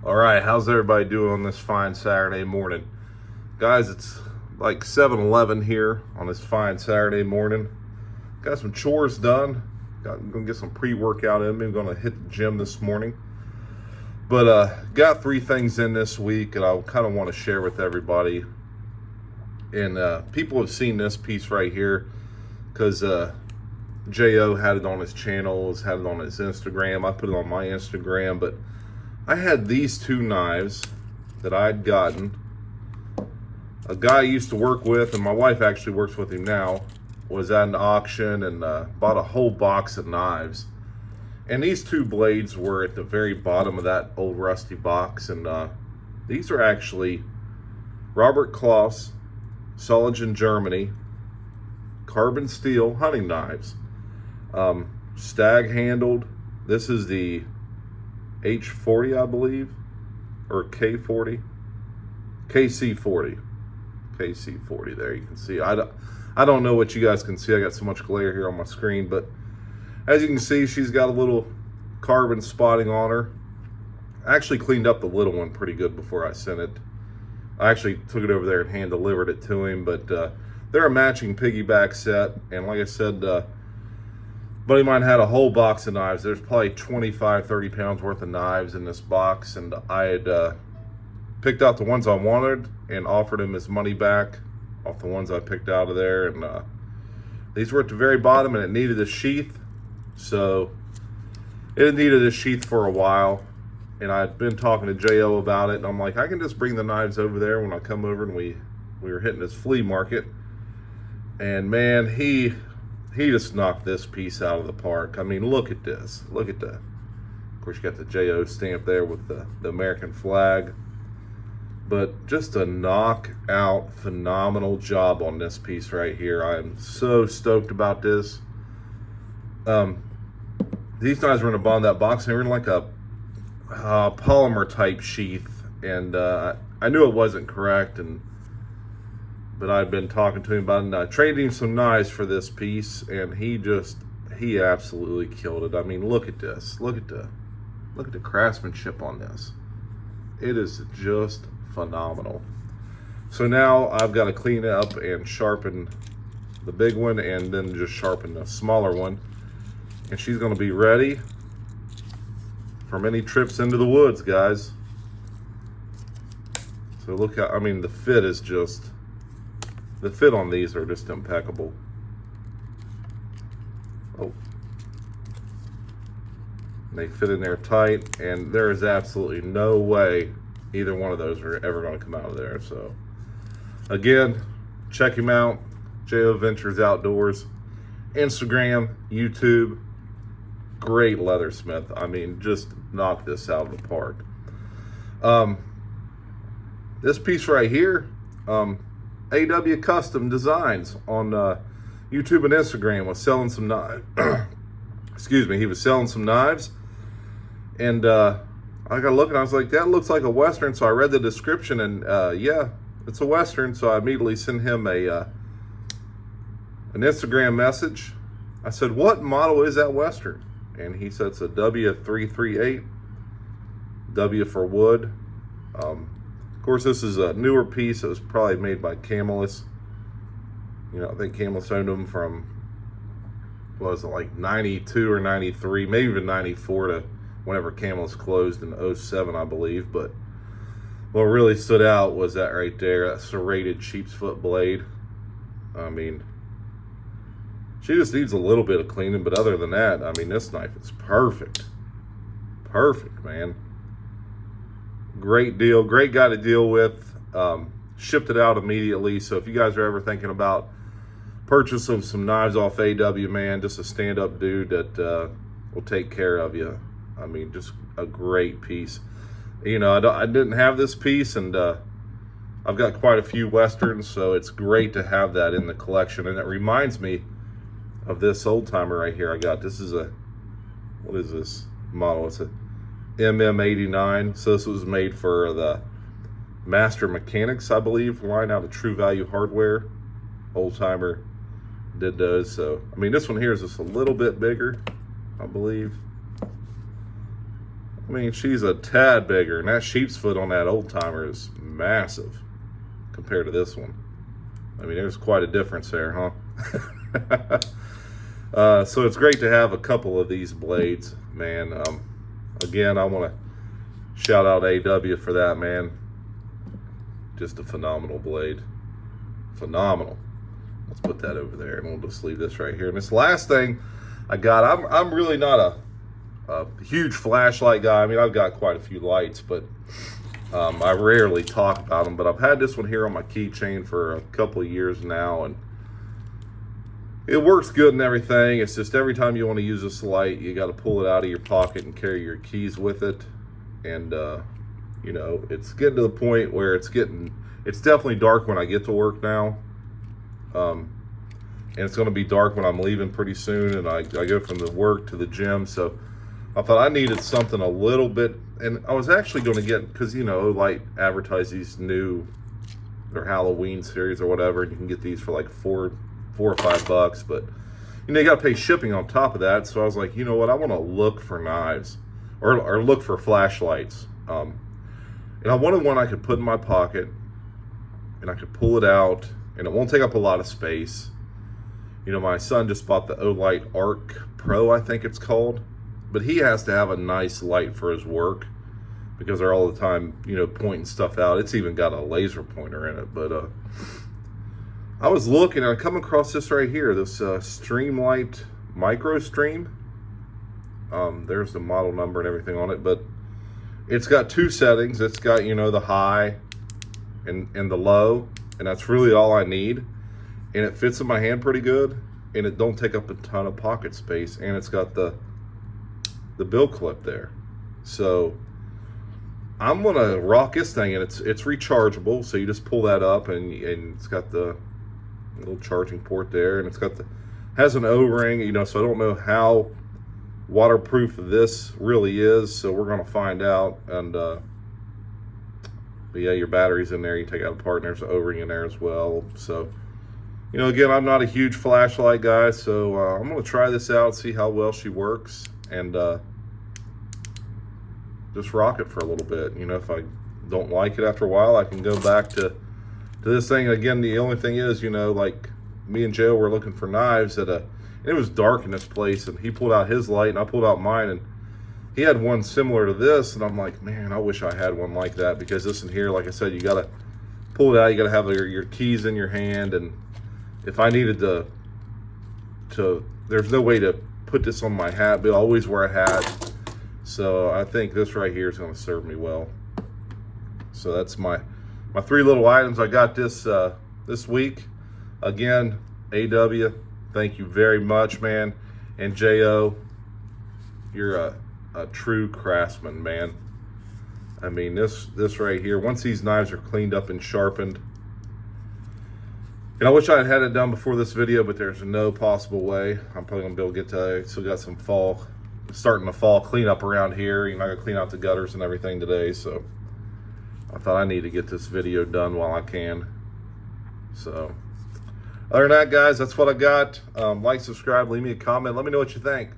All right, how's everybody doing on this fine Saturday morning? Guys, it's like 7:11 here on this fine Saturday morning. Got some chores done. I'm gonna get some pre-workout in me. I'm gonna hit the gym this morning. But got 3 things in this week and I kind of want to share with everybody. And people have seen this piece right here because J.O. had it on his channel, has had it on his Instagram. I put it on my Instagram, but I had these 2 knives that I'd gotten. A guy I used to work with, and my wife actually works with him now, was at an auction and bought a whole box of knives. And these 2 blades were at the very bottom of that old rusty box. And these are actually Robert Kloss, Solingen, Germany, carbon steel hunting knives. Stag handled. This is the H40, I believe, or K40, KC40, KC40. There you can see. I don't know what you guys can see. I got so much glare here on my screen, but as you can see, she's got a little carbon spotting on her. I actually cleaned up the little one pretty good before I sent it. I actually took it over there and hand delivered it to him, but they're a matching piggyback set, and like I said, buddy of mine had a whole box of knives. There's probably 25, 30 pounds worth of knives in this box, and I had picked out the ones I wanted and offered him his money back off the ones I picked out of there. And these were at the very bottom, and it needed a sheath, so it needed a sheath for a while. And I'd been talking to J.O. about it, and I'm like, I can just bring the knives over there when I come over. And we were hitting this flea market, and man, he just knocked this piece out of the park. I mean, look at this. Look at that. Of course, you got the J.O. stamp there with the American flag. But just a knockout, phenomenal job on this piece right here. I am so stoked about this. These knives were in the bottom of that box. They were in like a polymer type sheath. And I knew it wasn't correct. But I've been talking to him about it, and trading some knives for this piece, and he absolutely killed it. I mean, look at this. Look at the craftsmanship on this. It is just phenomenal. So now I've got to clean up and sharpen the big one, and then just sharpen the smaller one. And she's going to be ready for many trips into the woods, guys. So look how, I mean, the fit on these are just impeccable. Oh. They fit in there tight, and there is absolutely no way either one of those are ever going to come out of there. So, again, check him out. J.O. Ventures Outdoors. Instagram, YouTube. Great leathersmith. I mean, just knocked this out of the park. This piece right here, AW Custom Designs on YouTube and Instagram, was selling some knives. Excuse me, he was selling some knives, and I got looking. I was like, that looks like a Western. So I read the description, and yeah, it's a Western. So I immediately sent him an Instagram message. I said, what model is that Western? And he said it's a W338. W for wood. Of course, this is a newer piece. It was probably made by Camillus. You know, I think Camillus owned them from, what was it, like 92 or 93, maybe even 94 to whenever Camillus closed in 07, I believe. But what really stood out was that right there, that serrated sheep's foot blade. I mean, she just needs a little bit of cleaning, but other than that, I mean, this knife is perfect. Perfect, man. Great deal, great guy to deal with. Shipped it out immediately. So if you guys are ever thinking about purchasing some knives off AW, man, just a stand-up dude that will take care of you. I mean, just a great piece. You know, I didn't have this piece, and I've got quite a few Westerns, so it's great to have that in the collection. And it reminds me of this old timer right here I got. This is what is this model? It's a MM89. So this was made for the Master Mechanics, I believe, line out of True Value Hardware. Old timer did those. So I mean, this one here is just a little bit bigger, I believe. I mean, she's a tad bigger, and that sheep's foot on that old timer is massive compared to this one. I mean, there's quite a difference there, huh? So it's great to have a couple of these blades, man. Again, I want to shout out AW for that, man. Just a phenomenal blade. Phenomenal. Let's put that over there, and we'll just leave this right here. And this last thing I got, I'm really not a huge flashlight guy. I mean, I've got quite a few lights, but I rarely talk about them. But I've had this one here on my keychain for a couple of years now, and it works good and everything. It's just every time you want to use this light, you got to pull it out of your pocket and carry your keys with it. And you know, it's getting to the point where it's definitely dark when I get to work now. And it's going to be dark when I'm leaving pretty soon, and I go from the work to the gym. So I thought I needed something a little bit, and I was actually going to get, because you know, Light advertise these their Halloween series or whatever, and you can get these for like $4 or $5, but you know, you got to pay shipping on top of that. So I was like, you know what, I want to look for knives or look for flashlights, and I wanted one I could put in my pocket and I could pull it out and it won't take up a lot of space. You know, my son just bought the Olight Arc Pro, I think it's called, but he has to have a nice light for his work because they're all the time, you know, pointing stuff out. It's even got a laser pointer in it. But I was looking and I come across this right here, this Streamlight Micro Stream. There's the model number and everything on it, but it's got two settings. It's got, you know, the high and the low, and that's really all I need. And it fits in my hand pretty good, and it don't take up a ton of pocket space, and it's got the bill clip there. So I'm gonna rock this thing, and it's rechargeable, so you just pull that up, and it's got the little charging port there, and it's got has an O-ring, you know, so I don't know how waterproof this really is, so we're gonna find out. And but yeah, your battery's in there, you take out apart, and there's an O-ring in there as well. So, you know, again, I'm not a huge flashlight guy, so I'm gonna try this out, see how well she works, and just rock it for a little bit. You know, if I don't like it after a while, I can go back to this thing. And again, the only thing is, you know, like me and Joe were looking for knives at it was dark in this place, and he pulled out his light and I pulled out mine, and he had one similar to this, and I'm like, man, I wish I had one like that, because this in here, like I said, you gotta pull it out, you gotta have your keys in your hand, and if I needed to there's no way to put this on my hat, but I always wear a hat. So I think this right here is going to serve me well. So that's my three little items I got this week. Again, AW, thank you very much, man. And JO, you're a true craftsman, man. I mean, this right here, once these knives are cleaned up and sharpened, and I wish I had it done before this video, but there's no possible way. I'm probably gonna be able to get to it. Still got some starting the fall cleanup around here. You know, I gotta clean out the gutters and everything today, so I thought I need to get this video done while I can. So other than that, guys, that's what I got. Like, subscribe, leave me a comment, let me know what you think.